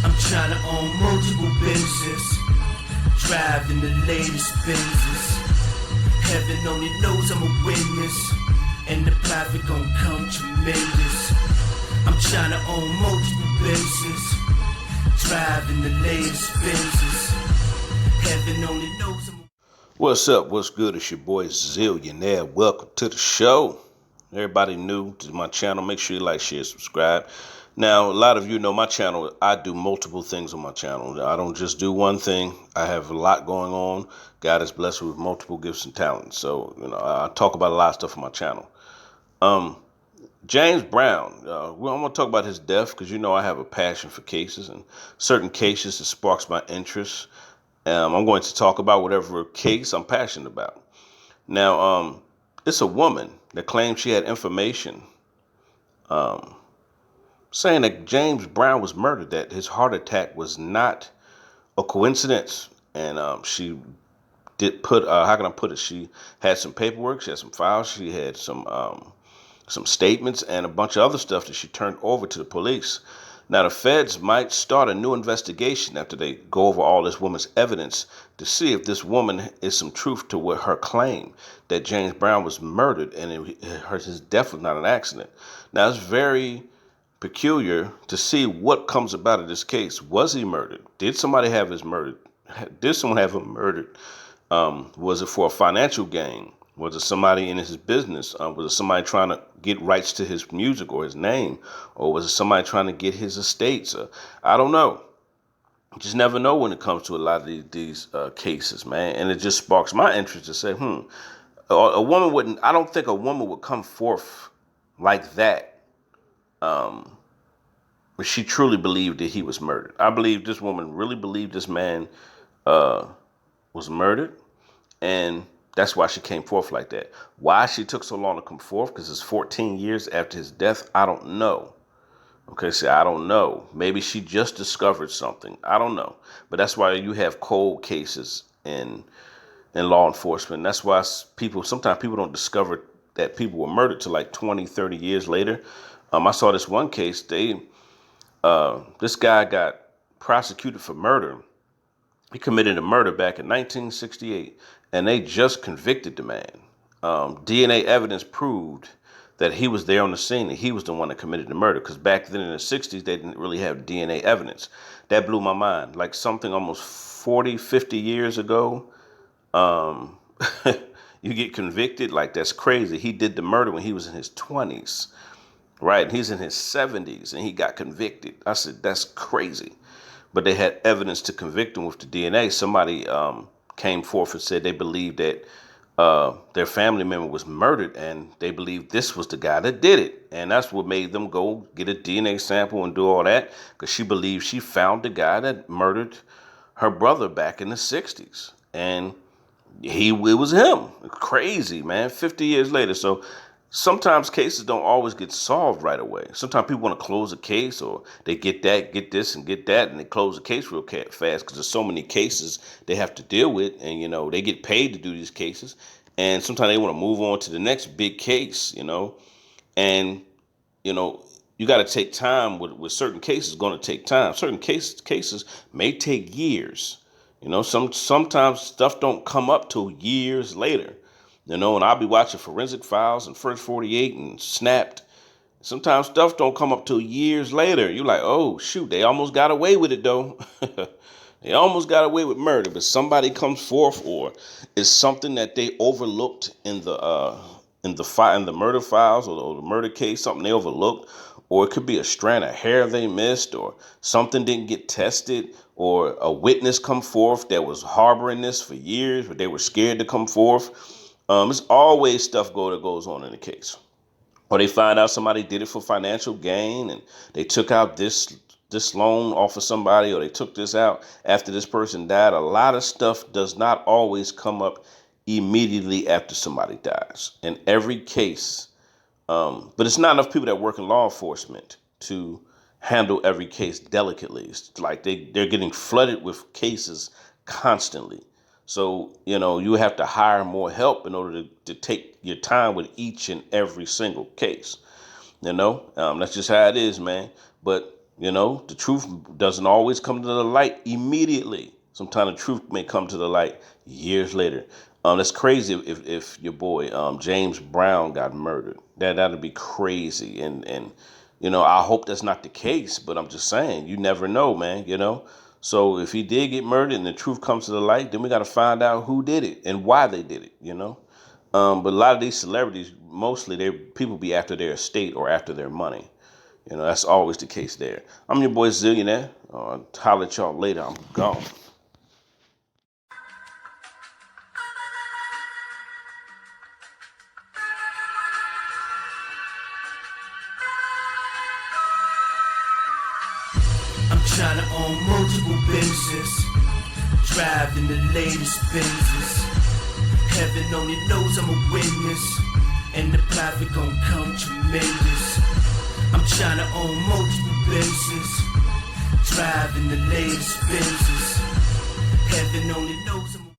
I'm trying to own multiple businesses, driving the latest Benzes. Heaven only knows I'm a witness, and the profit gon' come tremendous. I'm trying to own multiple businesses, driving the latest Benzes. Heaven only knows I'm a... What's up? What's good? It's your boy Zillionaire. Welcome to the show. Everybody new to my channel, make sure you like, share, subscribe. Now, a lot of you know my channel. I do multiple things on my channel. I don't just do one thing. I have a lot going on. God has blessed me with multiple gifts and talents. So, I talk about a lot of stuff on my channel. James Brown, I'm going to talk about his death because I have a passion for cases, and certain cases that sparks my interest. I'm going to talk about whatever case I'm passionate about. Now, it's a woman that claims she had information saying that James Brown was murdered, that his heart attack was not a coincidence. And she did put, how can I put it? She had some paperwork, she had some files, she had some statements, and a bunch of other stuff that she turned over to the police. Now, the feds might start a new investigation after they go over all this woman's evidence to see if this woman is some truth to what her claim that James Brown was murdered and his death was not an accident. Now, it's very peculiar to see what comes about of this case. Was he murdered? Did somebody have his murdered? Did someone have him murdered? Was it for a financial gain? Was it somebody in his business? Was it somebody trying to get rights to his music or his name? Or was it somebody trying to get his estates? I don't know. You just never know when it comes to a lot of these cases, man. And it just sparks my interest to say, a woman wouldn't, I don't think a woman would come forth like that. But she truly believed that he was murdered. I believe this woman really believed this man was murdered. And that's why she came forth like that. Why she took so long to come forth, because it's 14 years after his death, I don't know. Okay, see, I don't know. Maybe she just discovered something. I don't know. But that's why you have cold cases in law enforcement. That's why sometimes people don't discover that people were murdered till like 20, 30 years later. I saw this one case. This guy got prosecuted for murder. He committed a murder back in 1968, and they just convicted the man. DNA evidence proved that he was there on the scene and he was the one that committed the murder, because back then in the 60s, they didn't really have DNA evidence. That blew my mind. Like something almost 40, 50 years ago, you get convicted. Like, that's crazy. He did the murder when he was in his 20s, right? He's in his 70s and he got convicted. I said, that's crazy. But they had evidence to convict him with the DNA. Somebody came forth and said they believed that their family member was murdered, and they believed this was the guy that did it. And that's what made them go get a DNA sample and do all that, because she believed she found the guy that murdered her brother back in the 60s. And it was him. Crazy, man. 50 years later. So sometimes cases don't always get solved right away. Sometimes people want to close a case, or they get this and get that, and they close the case real fast because there's so many cases they have to deal with, and they get paid to do these cases, and sometimes they want to move on to the next big case, and you got to take time with certain cases. Going to take time. Certain cases may take years. Sometimes stuff don't come up till years later. And I'll be watching Forensic Files and First 48 and Snapped. Sometimes stuff don't come up till years later. You're like, oh, shoot, they almost got away with it, though. They almost got away with murder, but somebody comes forth, or it's something that they overlooked in the murder files, or the murder case, something they overlooked, or it could be a strand of hair they missed, or something didn't get tested, or a witness come forth that was harboring this for years, but they were scared to come forth. There's always stuff that goes on in the case. Or they find out somebody did it for financial gain, and they took out this loan off of somebody, or they took this out after this person died. A lot of stuff does not always come up immediately after somebody dies. In every case, but it's not enough people that work in law enforcement to handle every case delicately. It's like they're getting flooded with cases constantly. So, you have to hire more help in order to take your time with each and every single case. That's just how it is, man. But You know, the truth doesn't always come to the light immediately. Sometimes the truth may come to the light years later. That's crazy if your boy James Brown got murdered. That'd be crazy. And you know, I hope that's not the case. But I'm just saying, you never know, man. You know. So if he did get murdered and the truth comes to the light, then we got to find out who did it and why they did it. You know. But a lot of these celebrities, mostly people be after their estate or after their money. You know, that's always the case there. I'm your boy Zillionaire. Holler at y'all later. I'm gone. I'm trying to own multiple businesses, driving the latest Benzes. Heaven only knows I'm a witness, and the profit gon' come tremendous. I'm trying to own multiple businesses, driving the latest Benzes. Heaven only knows I'm a